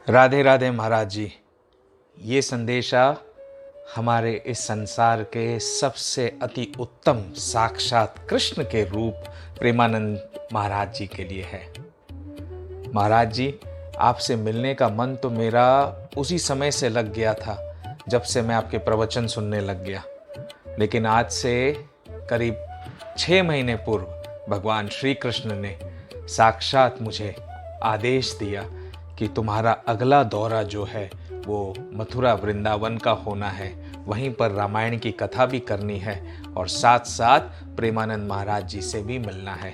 राधे राधे महाराज जी। ये संदेशा हमारे इस संसार के सबसे अति उत्तम साक्षात कृष्ण के रूप प्रेमानंद महाराज जी के लिए है। महाराज जी, आपसे मिलने का मन तो मेरा उसी समय से लग गया था जब से मैं आपके प्रवचन सुनने लग गया। लेकिन आज से करीब 6 महीने पूर्व भगवान श्री कृष्ण ने साक्षात मुझे आदेश दिया कि तुम्हारा अगला दौरा जो है वो मथुरा वृंदावन का होना है, वहीं पर रामायण की कथा भी करनी है और साथ साथ प्रेमानंद महाराज जी से भी मिलना है।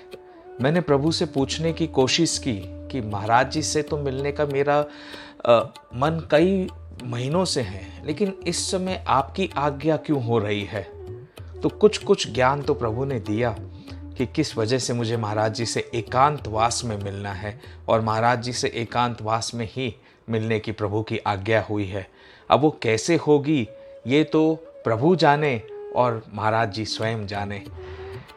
मैंने प्रभु से पूछने की कोशिश की कि महाराज जी से तो मिलने का मेरा मन कई महीनों से है, लेकिन इस समय आपकी आज्ञा क्यों हो रही है। तो कुछ ज्ञान तो प्रभु ने दिया कि किस वजह से मुझे महाराज जी से एकांतवास में मिलना है और महाराज जी से एकांतवास में ही मिलने की प्रभु की आज्ञा हुई है। अब वो कैसे होगी ये तो प्रभु जाने और महाराज जी स्वयं जाने।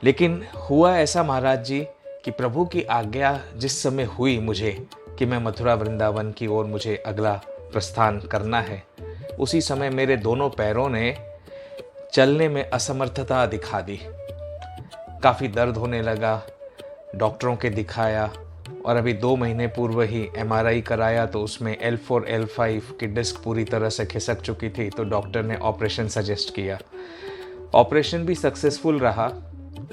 लेकिन हुआ ऐसा महाराज जी कि प्रभु की आज्ञा जिस समय हुई मुझे कि मैं मथुरा वृंदावन की ओर मुझे अगला प्रस्थान करना है, उसी समय मेरे दोनों पैरों ने चलने में असमर्थता दिखा दी। काफ़ी दर्द होने लगा, डॉक्टरों के दिखाया और अभी 2 महीने पूर्व ही MRI कराया तो उसमें L4 L5 की डिस्क पूरी तरह से खिसक चुकी थी। तो डॉक्टर ने ऑपरेशन सजेस्ट किया। ऑपरेशन भी सक्सेसफुल रहा,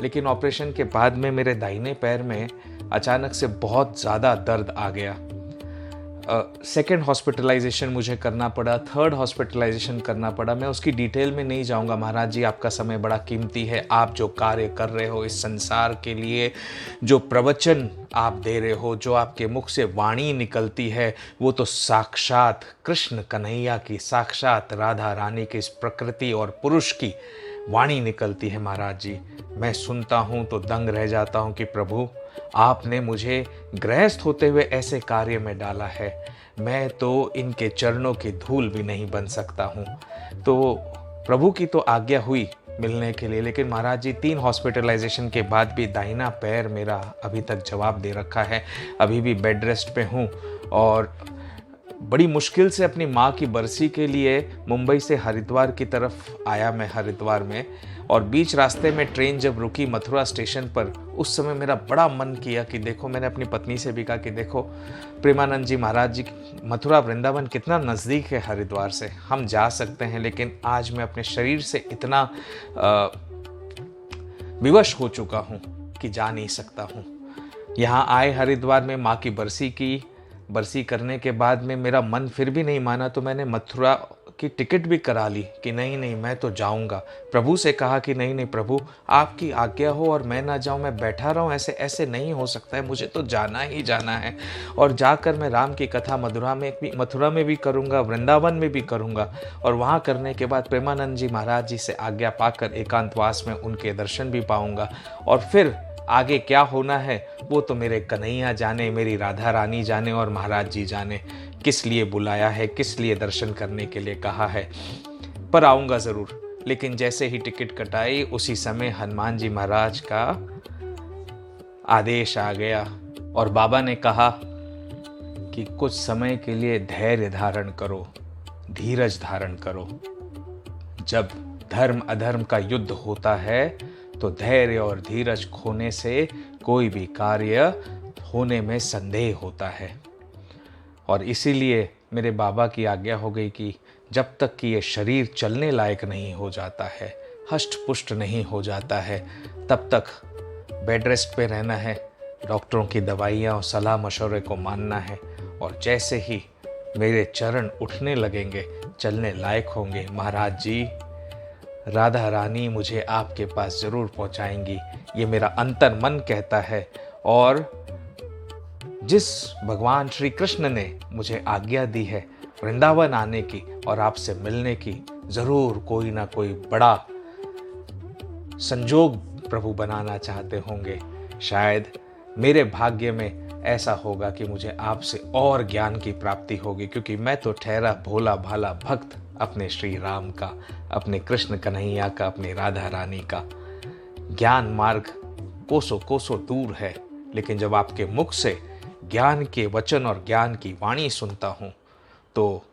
लेकिन ऑपरेशन के बाद में मेरे दाहिने पैर में अचानक से बहुत ज़्यादा दर्द आ गया। सेकेंड हॉस्पिटलाइजेशन मुझे करना पड़ा, थर्ड हॉस्पिटलाइजेशन करना पड़ा। मैं उसकी डिटेल में नहीं जाऊंगा महाराज जी, आपका समय बड़ा कीमती है। आप जो कार्य कर रहे हो इस संसार के लिए, जो प्रवचन आप दे रहे हो, जो आपके मुख से वाणी निकलती है, वो तो साक्षात कृष्ण कन्हैया की, साक्षात राधा रानी की, इस प्रकृति और पुरुष की वाणी निकलती है महाराज जी। मैं सुनता हूँ तो दंग रह जाता हूँ कि प्रभु आपने मुझे गृहस्थ होते हुए ऐसे कार्य में डाला है, मैं तो इनके चरणों की धूल भी नहीं बन सकता हूँ। तो प्रभु की तो आज्ञा हुई मिलने के लिए, लेकिन महाराज जी 3 हॉस्पिटलाइजेशन के बाद भी दाहिना पैर मेरा अभी तक जवाब दे रखा है। अभी भी बेड रेस्ट पे हूँ और बड़ी मुश्किल से अपनी माँ की बरसी के लिए मुंबई से हरिद्वार की तरफ आया मैं हरिद्वार में। और बीच रास्ते में ट्रेन जब रुकी मथुरा स्टेशन पर, उस समय मेरा बड़ा मन किया कि देखो, मैंने अपनी पत्नी से भी कहा कि देखो प्रेमानंद जी महाराज जी, मथुरा वृंदावन कितना नज़दीक है हरिद्वार से, हम जा सकते हैं। लेकिन आज मैं अपने शरीर से इतना विवश हो चुका हूँ कि जा नहीं सकता हूँ। यहाँ आए हरिद्वार में माँ की बरसी करने के बाद में मेरा मन फिर भी नहीं माना, तो मैंने मथुरा की टिकट भी करा ली कि नहीं मैं तो जाऊंगा। प्रभु से कहा कि नहीं प्रभु, आपकी आज्ञा हो और मैं ना जाऊं, मैं बैठा रहूं, ऐसे ऐसे नहीं हो सकता है, मुझे तो जाना ही जाना है। और जाकर मैं राम की कथा मथुरा में भी करूंगा, वृंदावन में भी करूंगा। और वहाँ करने के बाद प्रेमानंद जी महाराज जी से आज्ञा पाकर एकांतवास में उनके दर्शन भी पाऊंगा। और फिर आगे क्या होना है वो तो मेरे कन्हैया जाने, मेरी राधा रानी जाने और महाराज जी जाने, किस लिए बुलाया है, किस लिए दर्शन करने के लिए कहा है। पर आऊँगा ज़रूर। लेकिन जैसे ही टिकट कटाई उसी समय हनुमान जी महाराज का आदेश आ गया और बाबा ने कहा कि कुछ समय के लिए धैर्य धारण करो, धीरज धारण करो। जब धर्म अधर्म का युद्ध होता है तो धैर्य और धीरज खोने से कोई भी कार्य होने में संदेह होता है। और इसीलिए मेरे बाबा की आज्ञा हो गई कि जब तक कि ये शरीर चलने लायक नहीं हो जाता है, हष्ट पुष्ट नहीं हो जाता है, तब तक बेड रेस्ट पे रहना है, डॉक्टरों की दवाइयाँ और सलाह मशवरे को मानना है। और जैसे ही मेरे चरण उठने लगेंगे, चलने लायक होंगे, महाराज जी राधा रानी मुझे आपके पास ज़रूर पहुंचाएंगी, ये मेरा अंतर मन कहता है। और जिस भगवान श्री कृष्ण ने मुझे आज्ञा दी है वृंदावन आने की और आपसे मिलने की, ज़रूर कोई ना कोई बड़ा संजोग प्रभु बनाना चाहते होंगे। शायद मेरे भाग्य में ऐसा होगा कि मुझे आपसे और ज्ञान की प्राप्ति होगी, क्योंकि मैं तो ठहरा भोला भाला भक्त अपने श्री राम का, अपने कृष्ण कन्हैया का, अपनी राधा रानी का। ज्ञान मार्ग कोसों कोसों दूर है, लेकिन जब आपके मुख से ज्ञान के वचन और ज्ञान की वाणी सुनता हूँ तो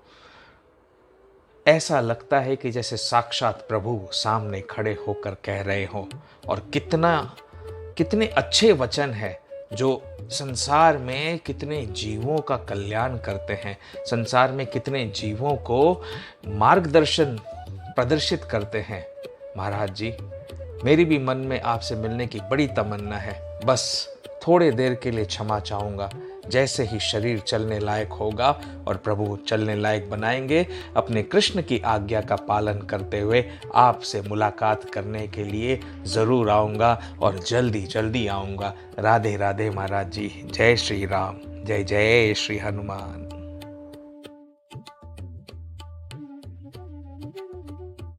ऐसा लगता है कि जैसे साक्षात प्रभु सामने खड़े होकर कह रहे हों। और कितने अच्छे वचन हैं जो संसार में कितने जीवों का कल्याण करते हैं, संसार में कितने जीवों को मार्गदर्शन प्रदर्शित करते हैं। महाराज जी, मेरी भी मन में आपसे मिलने की बड़ी तमन्ना है। बस थोड़े देर के लिए क्षमा चाहूँगा। जैसे ही शरीर चलने लायक होगा और प्रभु चलने लायक बनाएंगे, अपने कृष्ण की आज्ञा का पालन करते हुए आपसे मुलाकात करने के लिए ज़रूर आऊँगा और जल्दी जल्दी आऊँगा। राधे राधे महाराज जी। जय श्री राम, जय जय श्री हनुमान।